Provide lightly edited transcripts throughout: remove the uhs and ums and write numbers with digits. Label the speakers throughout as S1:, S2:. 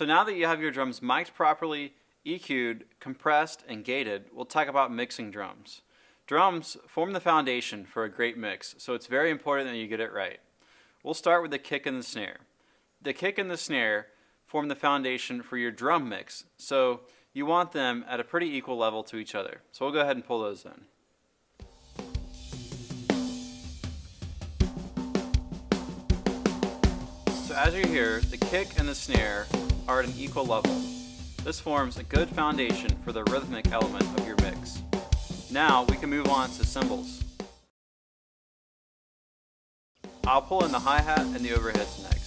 S1: So now that you have your drums mic'd properly, EQ'd, compressed, and gated, we'll talk about mixing drums. Drums form the foundation for a great mix, so it's very important that you get it right. We'll start with the kick and the snare. The kick and the snare form the foundation for your drum mix, so you want them at a pretty equal level to each other. So we'll go ahead and pull those in. So as you hear, the kick and the snare are at an equal level. This forms a good foundation for the rhythmic element of your mix. Now we can move on to cymbals. I'll pull in the hi-hat and the overheads next.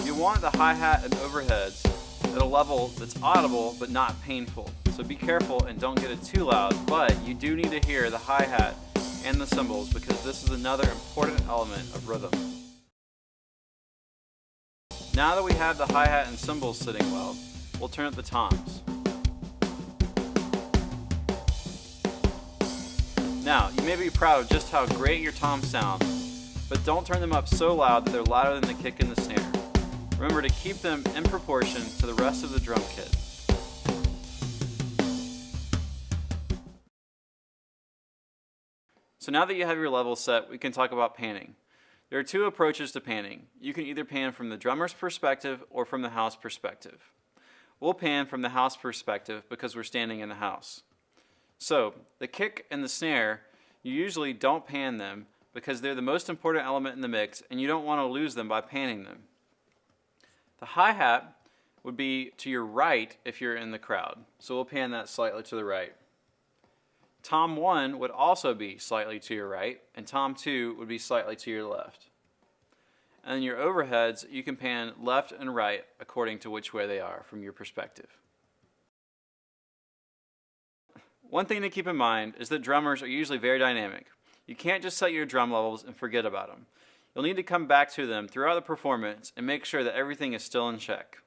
S1: You want the hi-hat and overheads at a level that's audible but not painful. So be careful and don't get it too loud, but you do need to hear the hi-hat and the cymbals because this is another important element of rhythm. Now that we have the hi-hat and cymbals sitting well, we'll turn up the toms. Now, you may be proud of just how great your toms sound, but don't turn them up so loud that they're louder than the kick and the snare. Remember to keep them in proportion to the rest of the drum kit. So now that you have your levels set, we can talk about panning. There are two approaches to panning. You can either pan from the drummer's perspective or from the house perspective. We'll pan from the house perspective because we're standing in the house. So, the kick and the snare, you usually don't pan them because they're the most important element in the mix and you don't want to lose them by panning them. The hi-hat would be to your right if you're in the crowd, so we'll pan that slightly to the right. Tom 1 would also be slightly to your right, and Tom 2 would be slightly to your left. And your overheads, you can pan left and right according to which way they are from your perspective. One thing to keep in mind is that drummers are usually very dynamic. You can't just set your drum levels and forget about them. You'll need to come back to them throughout the performance and make sure that everything is still in check.